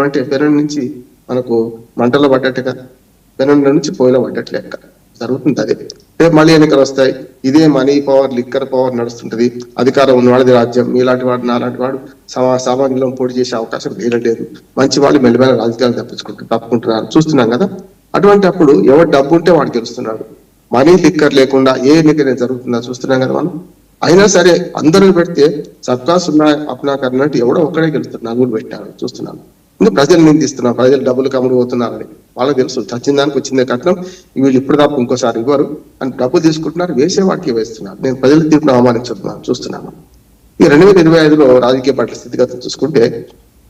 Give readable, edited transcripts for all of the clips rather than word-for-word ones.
అంటే పెనం నుంచి మనకు మంటలో పడ్డట్టు కదా, పెనం నుంచి పొయ్యిలో పడ్డట్టు లెక్క జరుగుతుంది. అదే రేపు మళ్ళీ ఎన్నికలు వస్తాయి, ఇదే మనీ పవర్ లిక్కర్ పవర్ నడుస్తుంటది. అధికారం ఉన్నవాడిది రాజ్యం, మీలాంటి వాడు నాలాంటి వాడు సామాన్యంలో పోటీ చేసే అవకాశం లేదు. మంచి వాళ్ళు మెల్లమెల్ల రాజకీయాలు తప్పుకుంటున్నారు చూస్తున్నాం కదా. అటువంటి అప్పుడు ఎవరు డబ్బు ఉంటే వాడు గెలుస్తున్నాడు. మనీ లిక్కర్ లేకుండా ఏ ఎన్నిక జరుగుతుందో చూస్తున్నాం కదా మనం. అయినా సరే అందరూ పెడితే సబ్కా సున్నా అప్నా కన్నట్టు ఎవడో ఒక్కడే గెలుస్తున్నారు, నలుగురు పెట్టారు చూస్తున్నాను. ఇంకా ప్రజలు నిందిస్తున్నారు, ప్రజలు డబ్బులు కమ్ముడు పోతున్నారని. వాళ్ళకి తెలుసు చచ్చిన దానికి వచ్చిందే కట్నం, వీళ్ళు ఇప్పుడు తప్ప ఇంకోసారి ఇవ్వరు అని డబ్బులు తీసుకుంటున్నారు, వేసే వాటికి వేస్తున్నారు. నేను ప్రజల తీర్పును అవమానించుతున్నాను చూస్తున్నాను. ఈ 2025లో రాజకీయ పార్టీల స్థితిగతులు చూసుకుంటే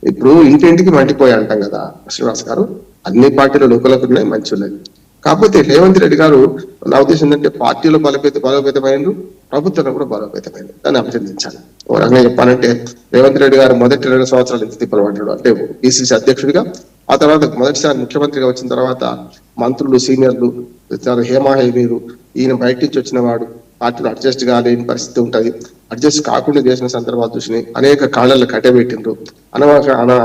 ఇప్పుడు ఇంటింటికి మండిపోయి అంటాం కదా శ్రీనివాస్ గారు. అన్ని పార్టీలు లోకలకు ఉన్నాయి, మంచి ఉన్నాయి. కాకపోతే రేవంత్ రెడ్డి గారు నా ఉద్దేశం ఏంటంటే పార్టీలో బలోపేతమైనరు, ప్రభుత్వంలో కూడా బలోపేతమైనరు. దాన్ని అభినందించాలి. ఓ రకంగా చెప్పాలంటే రేవంత్ రెడ్డి గారు మొదటి 2 సంవత్సరాలు ఎంత తిప్పలు పడ్డాడు అంటే పిసిసి అధ్యక్షుడిగా, ఆ తర్వాత మొదటిసారి ముఖ్యమంత్రిగా వచ్చిన తర్వాత మంత్రులు సీనియర్లు హేమీరు, ఈయన బయట నుంచి వచ్చిన వాడు పార్టీలో అడ్జస్ట్ కాలేని పరిస్థితి ఉంటది. అడ్జస్ట్ కాకుండా చేసిన సందర్భాలు చూసినాయి. అనేక కాళ్ళల్లో కట్టబెట్టిండ్రు.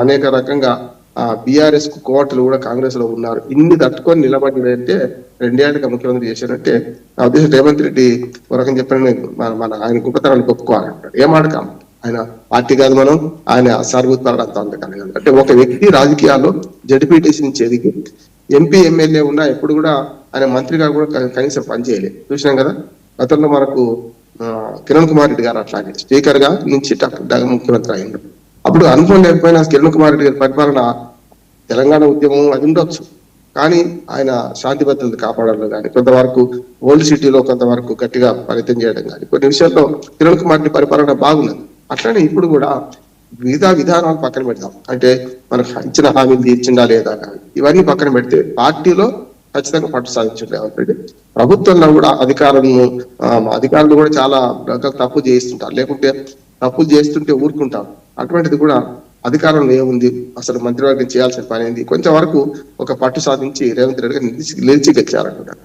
అనేక రకంగా బీఆర్ఎస్ కు కోటలు కూడా కాంగ్రెస్ లో ఉన్నారు. ఇన్ని తట్టుకొని నిలబడినంటే 2 ఏళ్ళుగా ముఖ్యమంత్రి చేశారంటే నా ఉద్దేశం రేవంత్ రెడ్డి ఒక రకం చెప్పిన మన ఆయన గొప్పతనాన్ని ఒప్పుకోవాలంటాడు. ఏమాడక ఆయన పార్టీ కాదు, మనం ఆయన సార్వత్పరణ అంతకాలం కాదు. అంటే ఒక వ్యక్తి రాజకీయాల్లో జడ్పీటీసీ నుంచి ఎదిగి ఎంపీ ఎమ్మెల్యే ఉన్నా ఎప్పుడు కూడా ఆయన మంత్రిగా కూడా కనీసం పనిచేయలేదు చూసినాం కదా. గతంలో మనకు కిరణ్ కుమార్ రెడ్డి గారు అట్లాగే స్పీకర్ గా నుంచి ముఖ్యమంత్రి అయ్యిండు. అప్పుడు అనుభవం లేకపోయినా కిరణ్ కుమార్ రెడ్డి గారి పరిపాలన తెలంగాణ ఉద్యమం అది ఉండొచ్చు, కానీ ఆయన శాంతి భద్రతలు కాపాడాలి కానీ కొంతవరకు ఓల్డ్ సిటీలో కొంతవరకు గట్టిగా ప్రయత్నం చేయడం కానీ కొన్ని విషయాల్లో కిరణ్ కుమార్ రెడ్డి పరిపాలన బాగున్నది. అట్లనే ఇప్పుడు కూడా విధానాలు పక్కన పెడతాం. అంటే మనకు ఇచ్చిన హామీలు తీర్చిందా లేదా కానీ ఇవన్నీ పక్కన పెడితే పార్టీలో ఖచ్చితంగా పట్టు సాధించండి రేవంత్ రెడ్డి. ప్రభుత్వంలో కూడా అధికారులు కూడా చాలా తప్పు చేయిస్తుంటారు, లేకుంటే తప్పులు చేస్తుంటే ఊరుకుంటారు. అటువంటిది కూడా అధికారంలో ఏముంది, అసలు మంత్రివర్గం చేయాల్సిన పని ఏంది, కొంచెం వరకు ఒక పట్టు సాధించి రేవంత్ రెడ్డి గారు నిలిచి గెలిచారంటున్నారు.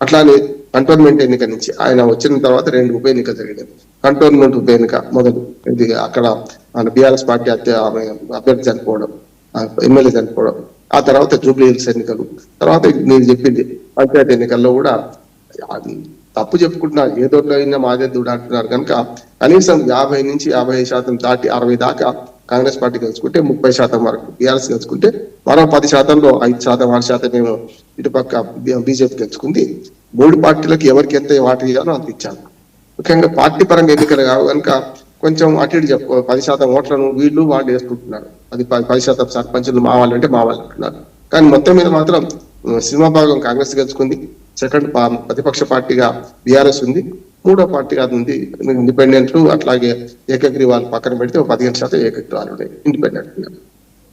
అట్లానే కంటోన్మెంట్ ఎన్నిక నుంచి ఆయన వచ్చిన తర్వాత 2 ఉప ఎన్నికలు జరిగినాయి. కంటోన్మెంట్ ఉప ఎన్నిక మొదలు ఇది అక్కడ మన బీఆర్ఎస్ పార్టీ అభ్యర్థి చనిపోవడం, ఎమ్మెల్యే చనిపోవడం, ఆ తర్వాత జూబ్లీ హిల్స్ ఎన్నికలు, తర్వాత నేను చెప్పింది పంచాయతీ ఎన్నికల్లో కూడా తప్పు చెప్పుకుంటున్నారు. ఏదో అయినా మాదే దూడ అంటున్నారు కనుక కనీసం 50 నుంచి 55% దాటి 60 దాకా కాంగ్రెస్ పార్టీ గెలుచుకుంటే 30% వరకు బీఆర్ఎస్ గెలుచుకుంటే మరో 10%లో 5%, 6% మేము ఇటుపక్క బీజేపీ గెలుచుకుంది. 3 పార్టీలకు ఎవరికి ఎంత వాటి ఇవ్వాలో అంత ఇచ్చాను. ముఖ్యంగా పార్టీ పరంగా ఎన్నికలు కావు కనుక కొంచెం అటు ఇటు చెప్పుకో 10% ఓట్లను వాళ్ళు వేసుకుంటున్నారు. అది 10% సర్పంచులు మా వాళ్ళు అంటే మా వాళ్ళు అంటున్నారు. కానీ మొత్తం మీద మాత్రం సినిమా భాగం కాంగ్రెస్ గెలుచుకుంది. సెకండ్ ప్రతిపక్ష పార్టీగా బీఆర్ఎస్ ఉంది. 3వ పార్టీగా ఉంది ఇండిపెండెంట్లు. అట్లాగే ఏకగ్రీవాలు పక్కన పెడితే 15% ఏకగ్రీవాలు ఉన్నాయి ఇండిపెండెంట్.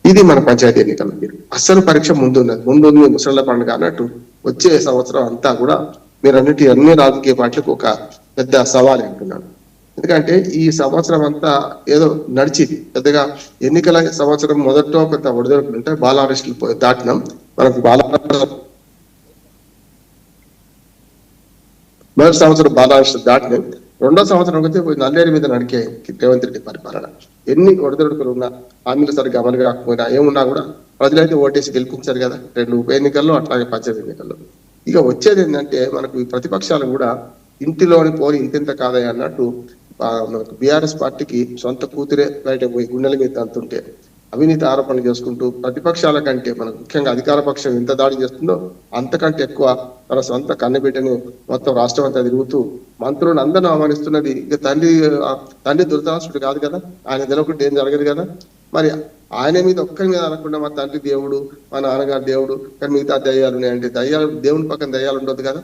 ఇది మన పంచాయతీ ఎన్నికలు. అస్సలు పరీక్ష ముందుంది ముసళ్ళ పండుగ అన్నట్టు వచ్చే సంవత్సరం అంతా కూడా మీరు అన్ని రాజకీయ పార్టీలకు ఒక పెద్ద సవాల్ అంటున్నాను. ఎందుకంటే ఈ సంవత్సరం అంతా ఏదో నడిచింది, పెద్దగా ఎన్నికల సంవత్సరం మొదట్లో కొంత ఒడిదొడుకులు ఉంటాయి. బాలారెస్టులు దాటినాం. మనకు మొదటి సంవత్సరం బాలారెస్టులు దాటినాం. 2వ సంవత్సరం అయితే నల్లేరు మీద నడికే రేవంత్ రెడ్డి పరిపాలన. ఎన్ని ఒడిదొడుకులు ఉన్నా, హామీలు సరిగ్గా అమలు కాకపోయినా, ఏమున్నా కూడా ప్రజలైతే ఓటేసి గెలిపించారు కదా 2 ఉప ఎన్నికల్లో, అట్లాగే పంచాయతీ ఎన్నికల్లో. ఇక వచ్చేది ఏంటంటే మనకు ఈ ప్రతిపక్షాలు కూడా ఇంటిలోని పోలి ఇంతింత కాదయ్య అన్నట్టు మనకు బీఆర్ఎస్ పార్టీకి సొంత కూతురే బయట పోయి గుండెల మీద అంతుంటే అవినీతి ఆరోపణలు చేసుకుంటూ ప్రతిపక్షాల కంటే మనకు ముఖ్యంగా అధికార పక్షం ఎంత దాడి చేస్తుందో అంతకంటే ఎక్కువ తన సొంత కన్నబిడ్డను మొత్తం రాష్ట్రం అంతా తిరుగుతూ మంత్రులను అందరిని అవమానిస్తున్నది. ఇక తండ్రి దురదృష్టుడు కాదు కదా, ఆయన తెలవకుంటే ఏం జరగదు కదా. మరి ఆయన మీద ఒక్కరి మీద అనకుండా మా తండ్రి దేవుడు, మా నాన్నగారు దేవుడు, కానీ మిగతా దయ్యాలు ఉన్నాయంటే దేవుని పక్కన దయ్యాలు ఉండదు కదా.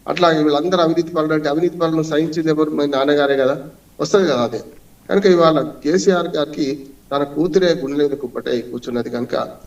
అట్లాగే వీళ్ళందరూ అవినీతి పనులు అంటే అవినీతి పనులను సహించేది ఎవరు? మీ నాన్నగారే కదా, వస్తుంది కదా అదే. కనుక ఇవాళ కేసీఆర్ గారికి తన కూతురే గుండెల మీద కుప్పటై కూర్చున్నది కనుక